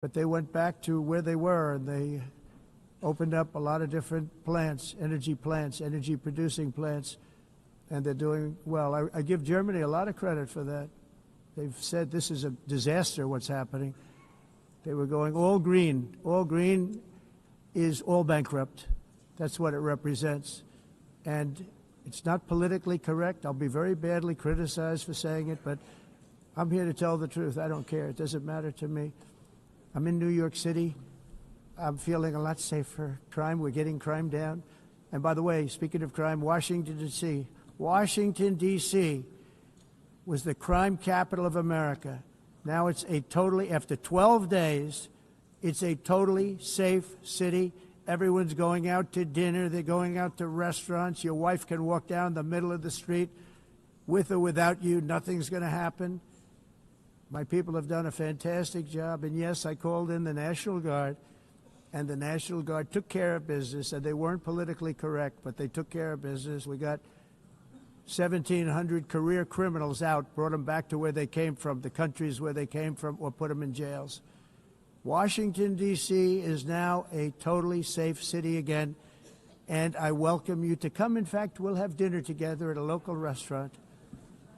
But they went back to where they were, and they opened up a lot of different plants, energy producing plants, and they're doing well. I give Germany a lot of credit for that. They've said this is a disaster, what's happening. They were going all green. All green is all bankrupt. That's what it represents. And it's not politically correct. I'll be very badly criticized for saying it, but I'm here to tell the truth. I don't care. It doesn't matter to me. I'm in New York City. I'm feeling a lot safer. Crime, we're getting crime down. And by the way, speaking of crime, Washington, D.C. Washington, D.C. was the crime capital of America. Now it's a totally, after 12 days, it's a totally safe city. Everyone's going out to dinner. They're going out to restaurants. Your wife can walk down the middle of the street with or without you. Nothing's going to happen. My people have done a fantastic job. And yes, I called in the National Guard, and the National Guard took care of business, and they weren't politically correct, but they took care of business. We got 1,700 career criminals out, brought them back to where they came from, the countries where they came from, or put them in jails. Washington, D.C. is now a totally safe city again, and I welcome you to come. In fact, we'll have dinner together at a local restaurant,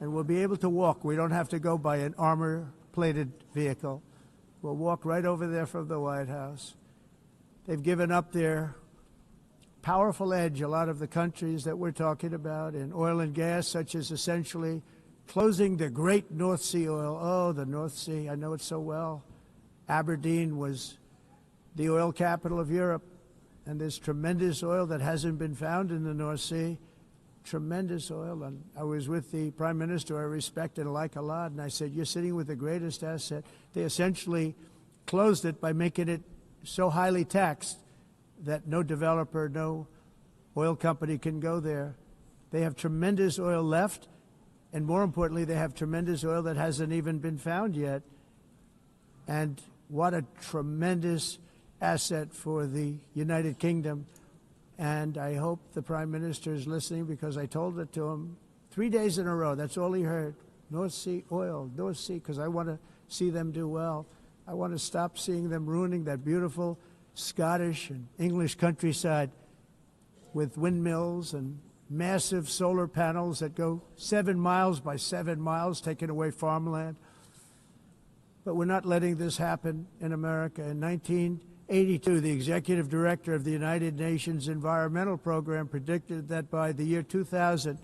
and we'll be able to walk. We don't have to go by an armor-plated vehicle. We'll walk right over there from the White House. They've given up their powerful edge, a lot of the countries that we're talking about, in oil and gas, such as essentially closing the great North Sea oil. Oh, the North Sea, I know it so well. Aberdeen was the oil capital of Europe, and there's tremendous oil that hasn't been found in the North Sea. Tremendous oil. And I was with the Prime Minister I respect and like a lot, and I said, you're sitting with the greatest asset. They essentially closed it by making it so highly taxed that no developer, no oil company can go there. They have tremendous oil left, and more importantly, they have tremendous oil that hasn't even been found yet. And what a tremendous asset for the United Kingdom. And I hope the Prime Minister is listening, because I told it to him 3 days in a row. That's all he heard. North Sea oil, North Sea, because I want to see them do well. I want to stop seeing them ruining that beautiful Scottish and English countryside with windmills and massive solar panels that go 7 miles by 7 miles, taking away farmland. But we're not letting this happen in America. In 1982, the executive director of the United Nations Environmental Program predicted that by the year 2000,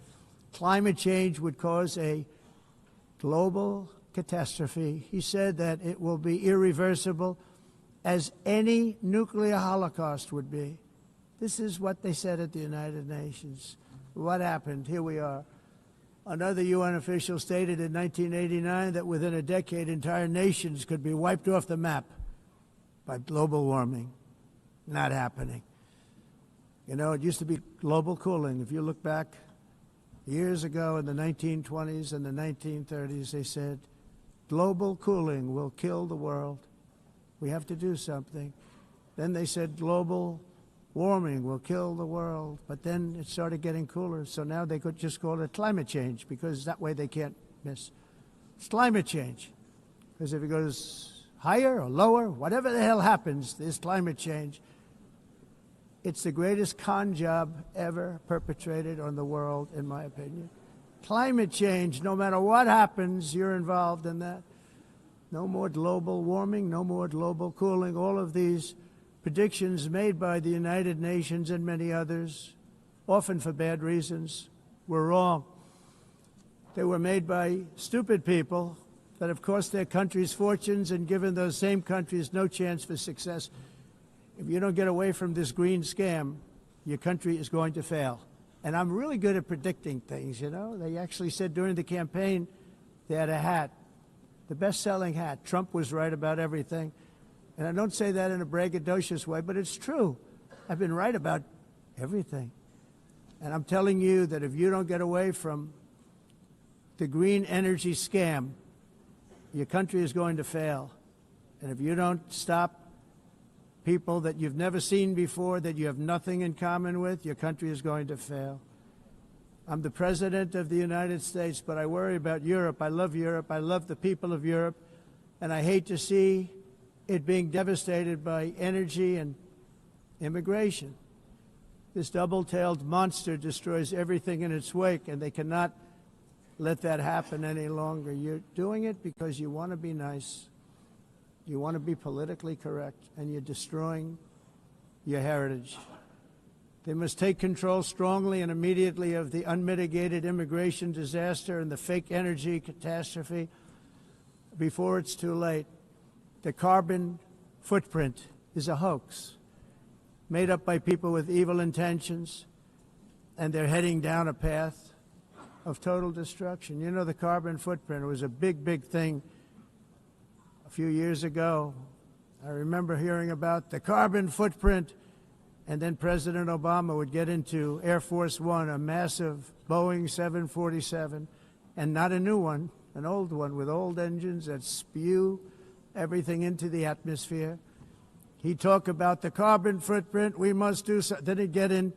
climate change would cause a global catastrophe. He said that it will be irreversible, as any nuclear holocaust would be. This is what they said at the United Nations. What happened? Here we are. Another UN official stated in 1989 that within a decade, entire nations could be wiped off the map by global warming. Not happening. You know, it used to be global cooling. If you look back years ago in the 1920s and the 1930s, they said, global cooling will kill the world. We have to do something. Then they said global warming will kill the world. But then it started getting cooler. So now they could just call it climate change, because that way they can't miss. It's climate change. Because if it goes higher or lower, whatever the hell happens, there's climate change. It's the greatest con job ever perpetrated on the world, in my opinion. Climate change, no matter what happens, you're involved in that. No more global warming, no more global cooling. All of these predictions made by the United Nations and many others, often for bad reasons, were wrong. They were made by stupid people that have cost their countries fortunes and given those same countries no chance for success. If you don't get away from this green scam, your country is going to fail. And I'm really good at predicting things, you know. They actually said during the campaign they had a hat, the best-selling hat. Trump was right about everything. And I don't say that in a braggadocious way, but it's true. I've been right about everything. And I'm telling you that if you don't get away from the green energy scam, your country is going to fail. And if you don't stop people that you've never seen before, that you have nothing in common with, your country is going to fail. I'm the President of the United States, but I worry about Europe. I love Europe. I love the people of Europe. And I hate to see it being devastated by energy and immigration. This double-tailed monster destroys everything in its wake, and they cannot let that happen any longer. You're doing it because you want to be nice, you want to be politically correct, and you're destroying your heritage. They must take control strongly and immediately of the unmitigated immigration disaster and the fake energy catastrophe before it's too late. The carbon footprint is a hoax made up by people with evil intentions, and they're heading down a path of total destruction. You know, the carbon footprint was a big, big thing a few years ago. I remember hearing about the carbon footprint, and then President Obama would get into Air Force One, a massive Boeing 747, and not a new one, an old one with old engines that spew everything into the atmosphere. He'd talk about the carbon footprint, we must do so. Then he'd get in